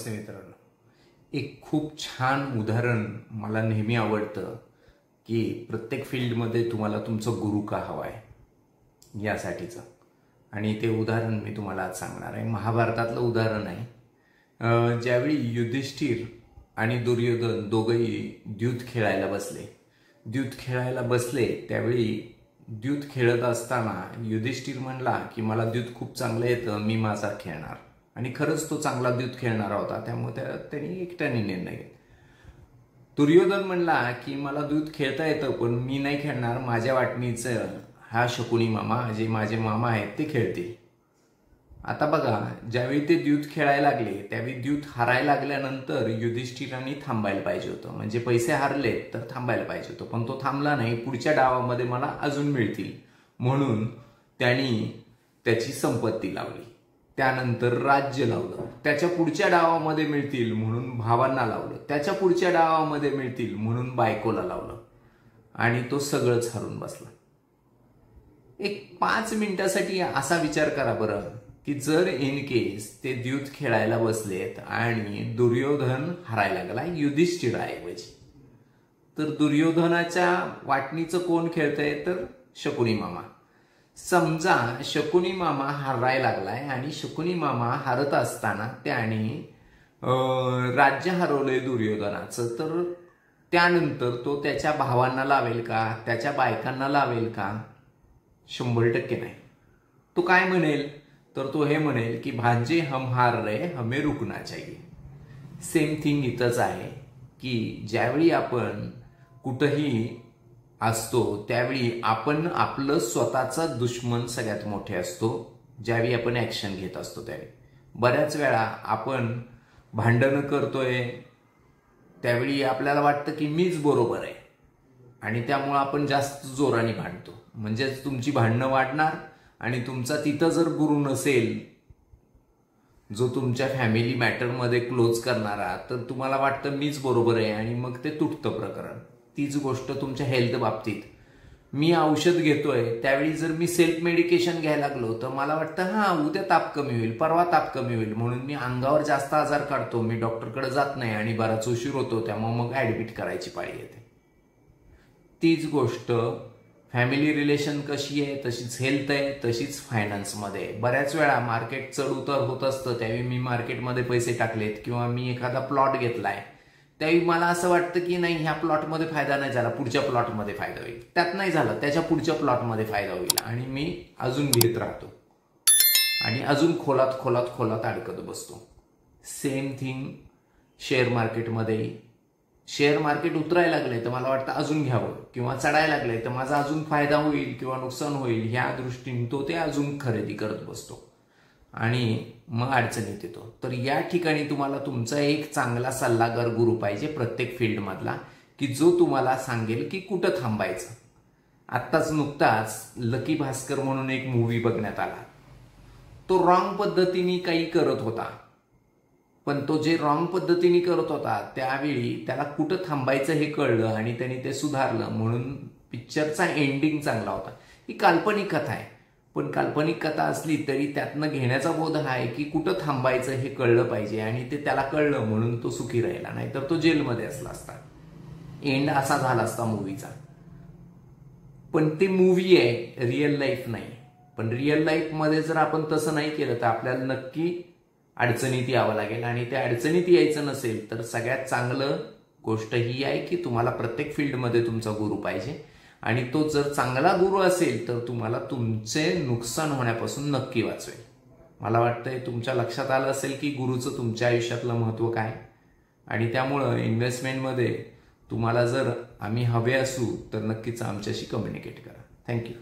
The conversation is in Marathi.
नमस्ते मित्रांनो. एक खूप छान उदाहरण मला नेहमी आवडतं की प्रत्येक फील्डमध्ये तुम्हाला तुमचं गुरु का हवा आहे यासाठीचं, आणि ते उदाहरण मी तुम्हाला आज सांगणार आहे. महाभारतातलं उदाहरण आहे. ज्यावेळी युधिष्ठिर आणि दुर्योधन दोघंही द्यूत खेळायला बसले त्यावेळी द्यूत खेळत असताना युधिष्ठिर म्हणला की मला द्यूत खूप चांगलं येतं, मी माझा खेळणार. आणि खरंच तो चांगला द्यूत खेळणारा होता, त्यामुळे त्यांनी एकट्याने निर्णय घेतला. दुर्योधन म्हणला की मला द्यूत खेळता येतं पण मी नाही खेळणार, माझ्या वाटणीचं हा शकुनी मामा, जे माझे मामा आहेत ते खेळतील. आता बघा, ज्यावेळी ते द्यूत खेळायला लागले त्यावेळी द्यूत हारायला लागल्यानंतर युधिष्ठिरांनी थांबायला पाहिजे होतं. म्हणजे पैसे हारले तर थांबायला पाहिजे होतं, पण तो थांबला नाही. पुढच्या डावामध्ये मला अजून मिळतील म्हणून त्यांनी त्याची संपत्ती लावली. त्यानंतर राज्य लावलं. त्याच्या पुढच्या डावामध्ये मिळतील म्हणून भावांना लावलं. त्याच्या पुढच्या डावामध्ये मिळतील म्हणून बायकोला लावलं, आणि तो सगळंच हरून बसला. एक 5 मिनिटासाठी असा विचार करा बरं की जर इन केस ते द्यूत खेळायला बसलेत आणि दुर्योधन हारायला लागला युधिष्ठिराऐवजी, तर दुर्योधनाच्या वाटणीचं कोण खेळतंय? तर शकुनी मामा. समजा शकुनी मामा हारायला लागलाय आणि शकुनी मामा हारत असताना त्याने राज्य हरवलंय दुर्योधनाचं, तर त्यानंतर तो त्याच्या भावांना लावेल का, त्याच्या बायकांना लावेल का? 100% नाही. तो काय म्हणेल? तर तो हे म्हणेल की भांजे हम हार रहे, हमें रुकना चाहिए. सेम थिंग इथंच आहे की ज्यावेळी आपण कुठंही असतो त्यावेळी आपण आपलं स्वतःचा दुश्मन सगळ्यात मोठे असतो. ज्यावेळी आपण ऍक्शन घेत असतो त्यावेळी बऱ्याच वेळा आपण भांडणं करतोय, त्यावेळी आपल्याला वाटतं की मीच बरोबर आहे आणि त्यामुळं आपण जास्त जोराने भांडतो. म्हणजेच तुमची भांडणं वाढणार, आणि तुमचा तिथं जर गुरु नसेल जो तुमच्या फॅमिली मॅटरमध्ये क्लोज करणारा, तर तुम्हाला वाटतं मीच बरोबर आहे आणि मग ते तुटतं प्रकरण. तीच गोष्ट तुमच्या हेल्थ बाबतीत. मी औषध घेतोय त्यावेळी जर मी सेल्फ मेडिकेशन घ्यायला लागलो तर मला वाटतं उद्या ताप कमी होईल, परवा ताप कमी होईल, म्हणून मी अंगावर जास्त आजार काढतो, मी डॉक्टरकडे जात नाही आणि बराच उशीर होतो, त्यामुळे मग ऍडमिट करायची पाळी येते. तीच गोष्ट फॅमिली रिलेशन कशी आहे तशीच हेल्थ आहे, तशीच फायनान्समध्ये. बऱ्याच वेळा मार्केट चढ उतार होत असतं, त्यावेळी मी मार्केटमध्ये पैसे टाकलेत किंवा मी एखादा प्लॉट घेतलाय, त्यावेळी मला असं वाटतं की नाही, ह्या प्लॉटमध्ये फायदा नाही झाला, पुढच्या प्लॉटमध्ये फायदा होईल. त्यात नाही झालं, त्याच्या पुढच्या प्लॉटमध्ये फायदा होईल, आणि मी अजून घेत राहतो आणि अजून खोलात अडकत बसतो. सेम थिंग शेअर मार्केटमध्ये. शेअर मार्केट उतरायला लागले तर मला वाटतं अजून घ्यावं, किंवा चढायला लागले तर माझा अजून फायदा होईल किंवा नुकसान होईल, ह्या दृष्टीने तो ते अजून खरेदी करत बसतो आणि मग अडचणीत येतो. तर या ठिकाणी तुम्हाला तुमचा एक चांगला सल्लागार गुरु पाहिजे प्रत्येक फील्डमधला, की जो तुम्हाला सांगेल की कुठं थांबायचं. आत्ताच नुकताच लकी भास्कर म्हणून एक मूवी बघण्यात आला. तो रॉंग पद्धतीने काही करत होता, पण तो जे रॉंग पद्धतीने करत होता त्यावेळी त्याला कुठं थांबायचं हे कळलं आणि त्याने ते सुधारलं, म्हणून पिक्चरचा एंडिंग चांगला होता. ही काल्पनिक कथा आहे, पण काल्पनिक कथा असली तरी त्यातनं घेण्याचा बोध हा आहे की कुठं थांबायचं हे कळलं पाहिजे, आणि ते त्याला कळलं म्हणून तो सुखी राहिला, नाहीतर तो जेलमध्ये असला असता. एंड असा झाला असता मूवीचा. पण ती मूवी आहे, रिअल लाईफ नाही. पण रिअल लाईफमध्ये जर आपण तसं नाही केलं तर आपल्याला नक्की अडचणीत यावं लागेल, आणि त्या अडचणीत यायचं नसेल तर सगळ्यात चांगलं गोष्ट ही आहे की तुम्हाला प्रत्येक फील्डमध्ये तुमचा गुरु पाहिजे, आणि तो जर चांगला गुरु असेल तर तुम्हाला तुमचे नुकसान होण्यापासून नक्की वाचवेल. मला वाटतंय तुमच्या लक्षात आलं असेल की गुरुचं तुमच्या आयुष्यातलं महत्त्व काय, आणि त्यामुळं इन्व्हेस्टमेंटमध्ये तुम्हाला जर आम्ही हवे असू तर नक्कीच आमच्याशी कम्युनिकेट करा. थँक्यू.